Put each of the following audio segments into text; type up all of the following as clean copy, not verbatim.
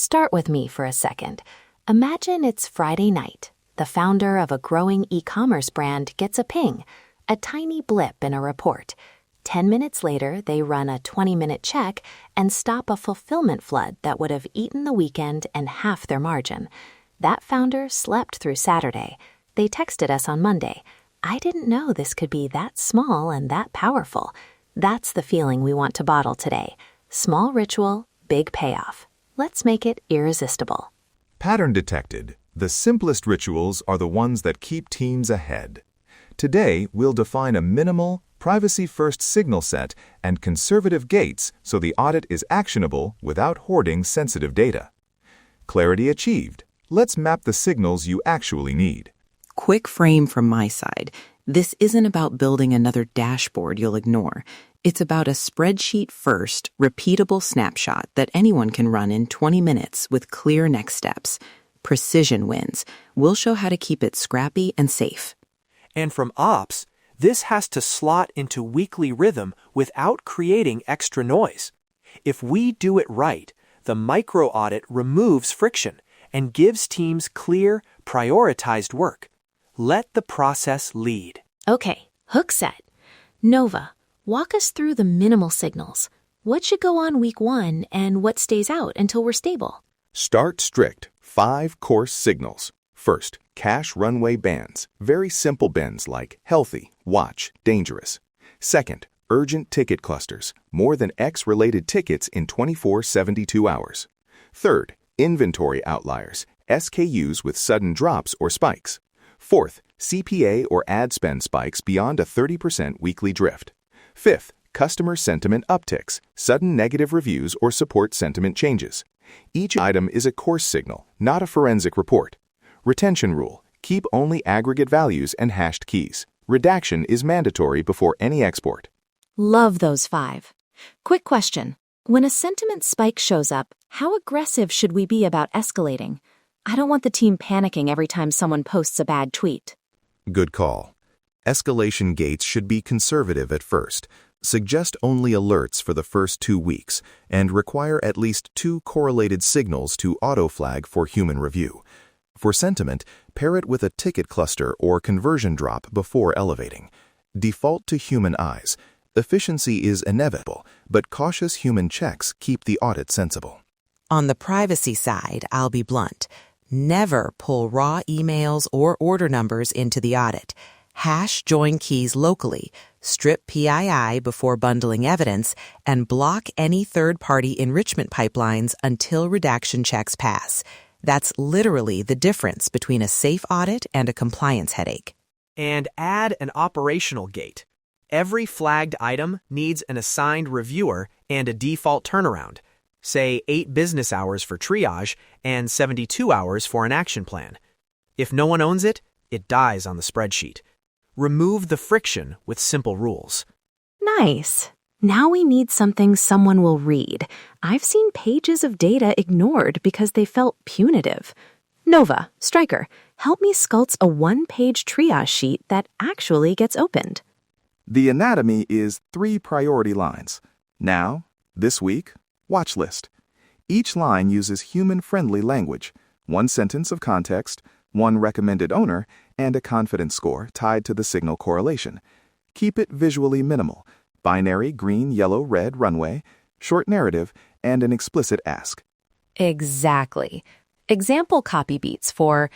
Start with me for a second. Imagine it's Friday night. The founder of a growing e-commerce brand gets a ping, a tiny blip in a report. 10 minutes later, they run a 20-minute check and stop a fulfillment flood that would have eaten the weekend and half their margin. That founder slept through Saturday. They texted us on Monday. I didn't know this could be that small and that powerful. That's the feeling we want to bottle today. Small ritual, big payoff. Let's make it irresistible. Pattern detected. The simplest rituals are the ones that keep teams ahead. Today, we'll define a minimal, privacy-first signal set and conservative gates so the audit is actionable without hoarding sensitive data. Clarity achieved. Let's map the signals you actually need. Quick frame from my side. This isn't about building another dashboard you'll ignore. It's about a spreadsheet-first, repeatable snapshot that anyone can run in 20 minutes with clear next steps. Precision wins. We'll show how to keep it scrappy and safe. And from ops, this has to slot into weekly rhythm without creating extra noise. If we do it right, the micro audit removes friction and gives teams clear, prioritized work. Let the process lead. Okay, hook set. Nova, walk us through the minimal signals. What should go on week 1 and what stays out until we're stable? Start strict. 5 coarse signals. First, cache runway bands. Very simple bins like healthy, watch, dangerous. Second, urgent ticket clusters. More than X related tickets in 24-72 hours. Third, inventory outliers. SKUs with sudden drops or spikes. Fourth, CPA or ad spend spikes beyond a 30% weekly drift. Fifth, customer sentiment upticks, sudden negative reviews or support sentiment changes. Each item is a coarse signal, not a forensic report. Retention rule. Keep only aggregate values and hashed keys. Redaction is mandatory before any export. Love those 5. Quick question. When a sentiment spike shows up, how aggressive should we be about escalating? I don't want the team panicking every time someone posts a bad tweet. Good call. Escalation gates should be conservative at first. Suggest only alerts for the first 2 weeks and require at least 2 correlated signals to auto-flag for human review. For sentiment, pair it with a ticket cluster or conversion drop before elevating. Default to human eyes. Efficiency is inevitable, but cautious human checks keep the audit sensible. On the privacy side, I'll be blunt. Never pull raw emails or order numbers into the audit. Hash join keys locally, strip PII before bundling evidence, and block any third-party enrichment pipelines until redaction checks pass. That's literally the difference between a safe audit and a compliance headache. And add an operational gate. Every flagged item needs an assigned reviewer and a default turnaround. Say 8 business hours for triage and 72 hours for an action plan. If no one owns it, it dies on the spreadsheet. Remove the friction with simple rules. Nice. Now we need something someone will read. I've seen pages of data ignored because they felt punitive. Nova, Stryker, help me sculpt a 1-page triage sheet that actually gets opened. The anatomy is 3 priority lines. Now, this week, watch list. Each line uses human-friendly language, 1 sentence of context, 1 recommended owner, and a confidence score tied to the signal correlation. Keep it visually minimal. Binary green, yellow, red runway, short narrative, and an explicit ask. Exactly. Example copy beats for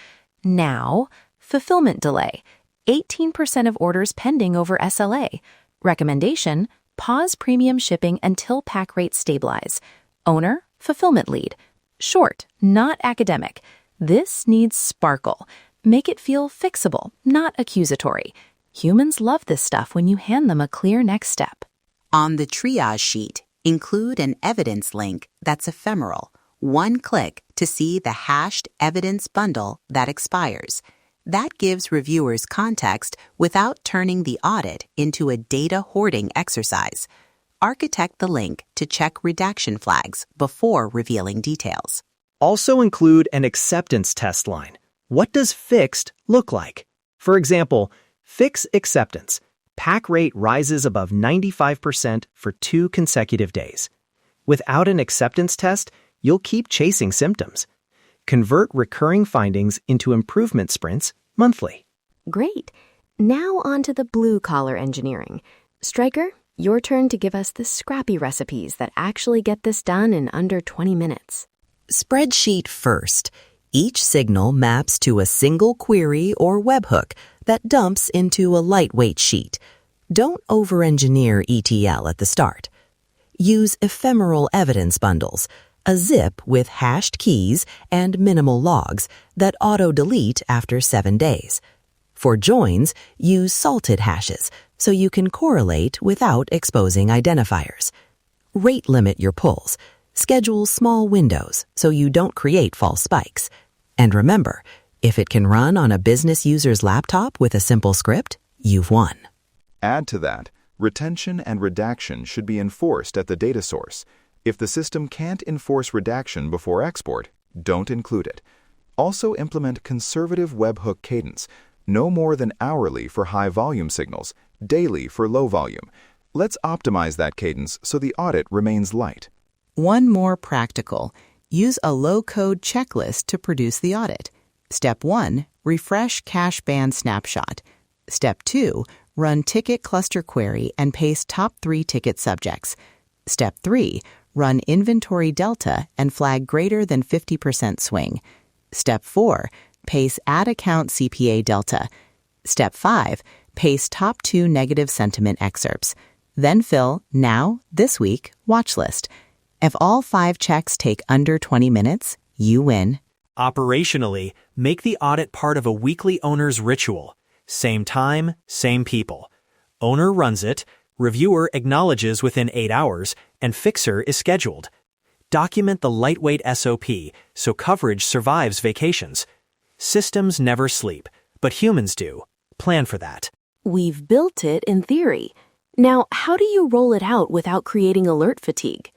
now, fulfillment delay, 18% of orders pending over SLA. Recommendation, pause premium shipping until pack rates stabilize. Owner, fulfillment lead. Short, not academic. This needs sparkle. Make it feel fixable, not accusatory. Humans love this stuff when you hand them a clear next step. On the triage sheet, include an evidence link that's ephemeral. 1 click to see the hashed evidence bundle that expires. That gives reviewers context without turning the audit into a data hoarding exercise. Architect the link to check redaction flags before revealing details. Also include an acceptance test line. What does fixed look like? For example, fix acceptance. Pack rate rises above 95% for 2 consecutive days. Without an acceptance test, you'll keep chasing symptoms. Convert recurring findings into improvement sprints monthly. Great. Now on to the blue-collar engineering. Stryker, your turn to give us the scrappy recipes that actually get this done in under 20 minutes. Spreadsheet-first. Each signal maps to a single query or webhook that dumps into a lightweight sheet. Don't over-engineer ETL at the start. Use ephemeral evidence bundles, a zip with hashed keys and minimal logs that auto-delete after 7 days. For joins, use salted hashes so you can correlate without exposing identifiers. Rate limit your pulls. Schedule small windows so you don't create false spikes. And remember, if it can run on a business user's laptop with a simple script, you've won. Add to that, retention and redaction should be enforced at the data source. If the system can't enforce redaction before export, don't include it. Also implement conservative webhook cadence, no more than hourly for high-volume signals, daily for low-volume. Let's optimize that cadence so the audit remains light. One more practical. Use a low-code checklist to produce the audit. Step 1, refresh cache band snapshot. Step 2, run ticket cluster query and paste top 3 ticket subjects. Step 3, run inventory delta and flag greater than 50% swing. Step 4, paste add account CPA delta. Step 5, paste top 2 negative sentiment excerpts. Then fill now, this week, watch list. If all 5 checks take under 20 minutes, you win. Operationally, make the audit part of a weekly owner's ritual. Same time, same people. Owner runs it, reviewer acknowledges within 8 hours, and fixer is scheduled. Document the lightweight SOP so coverage survives vacations. Systems never sleep, but humans do. Plan for that. We've built it in theory. Now, how do you roll it out without creating alert fatigue?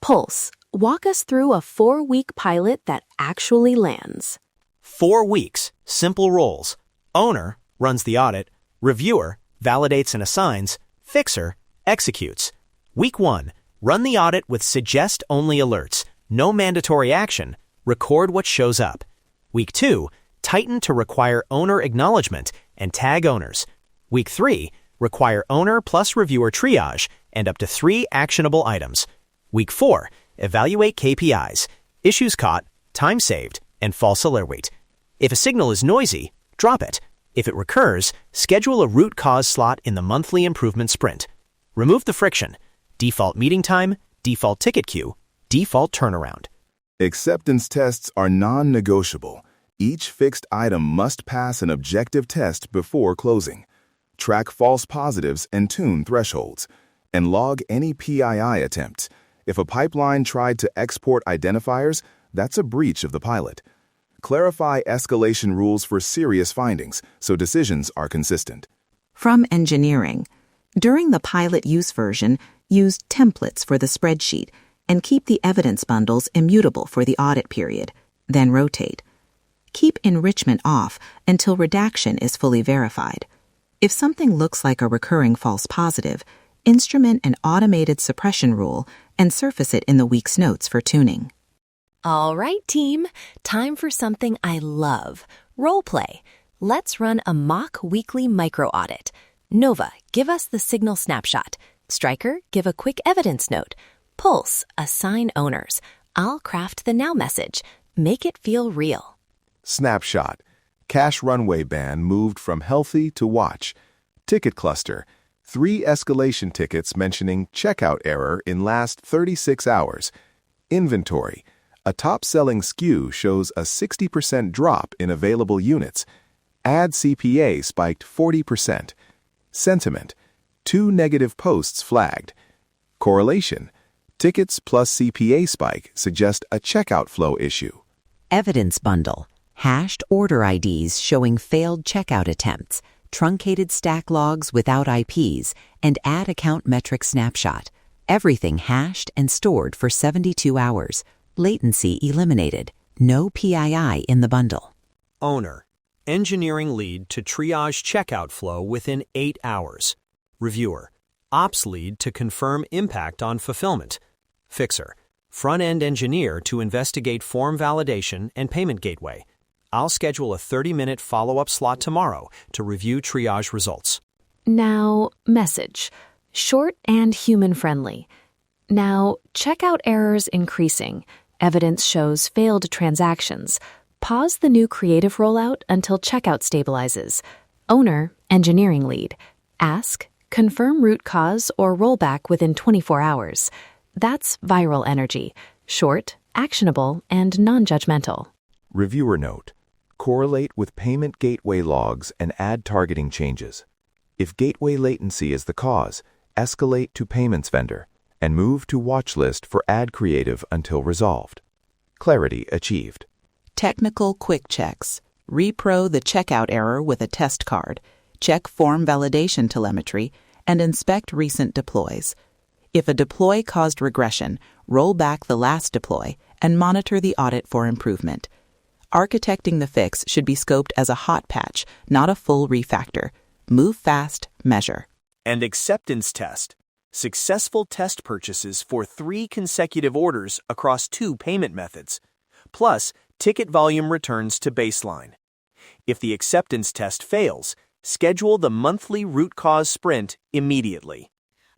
Pulse, walk us through a 4-week pilot that actually lands. 4 weeks, simple roles. Owner runs the audit, reviewer validates and assigns, fixer executes. Week 1, run the audit with suggest-only alerts, no mandatory action, record what shows up. Week 2, tighten to require owner acknowledgement and tag owners. Week 3, require owner plus reviewer triage and up to 3 actionable items. Week 4, evaluate KPIs, issues caught, time saved, and false alert weight. If a signal is noisy, drop it. If it recurs, schedule a root cause slot in the monthly improvement sprint. Remove the friction. Default meeting time, default ticket queue, default turnaround. Acceptance tests are non-negotiable. Each fixed item must pass an objective test before closing. Track false positives and tune thresholds. And log any PII attempts. If a pipeline tried to export identifiers, that's a breach of the pilot. Clarify escalation rules for serious findings so decisions are consistent. From engineering. During the pilot use version, use templates for the spreadsheet and keep the evidence bundles immutable for the audit period, then rotate. Keep enrichment off until redaction is fully verified. If something looks like a recurring false positive, instrument an automated suppression rule and surface it in the week's notes for tuning. All right, team. Time for something I love. Role play. Let's run a mock weekly micro audit. Nova, give us the signal snapshot. Stryker, give a quick evidence note. Pulse, assign owners. I'll craft the now message. Make it feel real. Snapshot. Cache runway band moved from healthy to watch. Ticket cluster. 3 escalation tickets mentioning checkout error in last 36 hours. Inventory. A top-selling SKU shows a 60% drop in available units. Ad CPA spiked 40%. Sentiment. 2 negative posts flagged. Correlation. Tickets plus CPA spike suggest a checkout flow issue. Evidence bundle. Hashed order IDs showing failed checkout attempts, truncated stack logs without IPs, and ad account metric snapshot. Everything hashed and stored for 72 hours. Latency eliminated. No PII in the bundle. Owner, engineering lead to triage checkout flow within 8 hours. Reviewer, ops lead to confirm impact on fulfillment. Fixer, front-end engineer to investigate form validation and payment gateway. I'll schedule a 30-minute follow-up slot tomorrow to review triage results. Now, message. Short and human-friendly. Now, checkout errors increasing. Evidence shows failed transactions. Pause the new creative rollout until checkout stabilizes. Owner, engineering lead. Ask, confirm root cause or rollback within 24 hours. That's viral energy. Short, actionable, and non-judgmental. Reviewer note. Correlate with payment gateway logs and add targeting changes. If gateway latency is the cause, escalate to payments vendor and move to watch list for ad creative until resolved. Clarity achieved. Technical quick checks. Repro the checkout error with a test card. Check form validation telemetry and inspect recent deploys. If a deploy caused regression, roll back the last deploy and monitor the audit for improvement. Architecting the fix should be scoped as a hot patch, not a full refactor. Move fast, measure. And acceptance test. Successful test purchases for 3 consecutive orders across 2 payment methods, plus ticket volume returns to baseline. If the acceptance test fails, schedule the monthly root cause sprint immediately.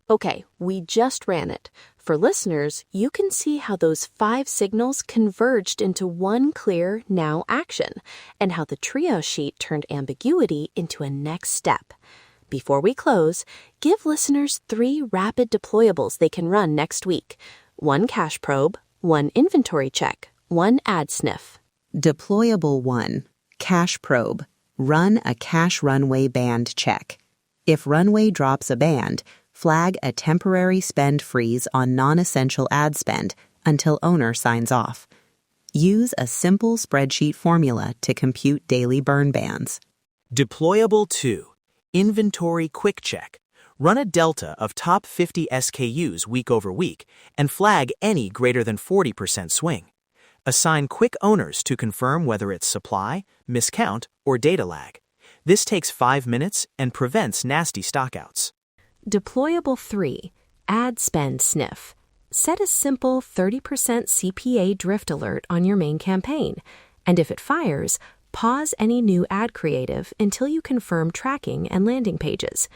Okay, we just ran it. For listeners, you can see how those 5 signals converged into one clear now action, and how the triage sheet turned ambiguity into a next step. Before we close, give listeners 3 rapid deployables they can run next week. 1 cache probe, 1 inventory check, 1 ad sniff. Deployable 1. Cache probe. Run a cache runway band check. If runway drops a band, flag a temporary spend freeze on non-essential ad spend until owner signs off. Use a simple spreadsheet formula to compute daily burn bands. Deployable 2. Inventory quick check. Run a delta of top 50 SKUs week over week and flag any greater than 40% swing. Assign quick owners to confirm whether it's supply, miscount, or data lag. This takes 5 minutes and prevents nasty stockouts. Deployable 3. Ad spend sniff. Set a simple 30% CPA drift alert on your main campaign, and if it fires, pause any new ad creative until you confirm tracking and landing pages.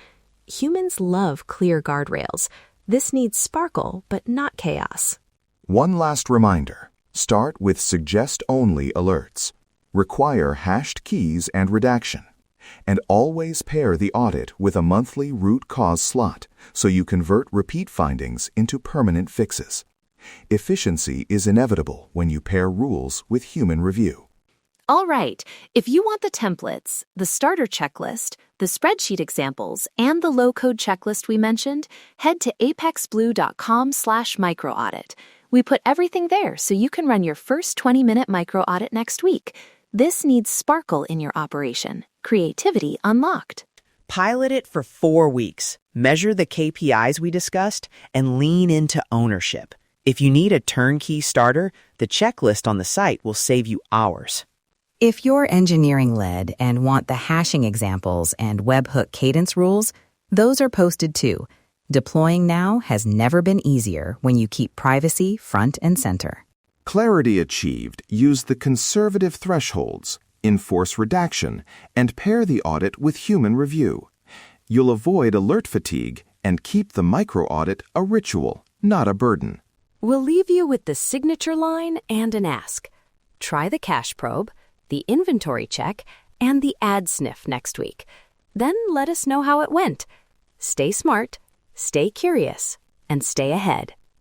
Humans love clear guardrails. This needs sparkle, but not chaos. One last reminder. Start with suggest-only alerts. Require hashed keys and redaction. And always pair the audit with a monthly root cause slot so you convert repeat findings into permanent fixes. Efficiency is inevitable when you pair rules with human review. All right, if you want the templates, the starter checklist, the spreadsheet examples, and the low-code checklist we mentioned, head to apexblue.com/microaudit. We put everything there so you can run your first 20-minute micro audit next week. This needs sparkle in your operation. Creativity unlocked. Pilot it for 4 weeks. Measure the KPIs we discussed and lean into ownership. If you need a turnkey starter, the checklist on the site will save you hours. If you're engineering-led and want the hashing examples and webhook cadence rules, those are posted too. Deploying now has never been easier when you keep privacy front and center. Clarity achieved. Use the conservative thresholds, enforce redaction, and pair the audit with human review. You'll avoid alert fatigue and keep the micro audit a ritual, not a burden. We'll leave you with the signature line and an ask. Try the cache probe, the inventory check, and the ad sniff next week. Then let us know how it went. Stay smart, stay curious, and stay ahead.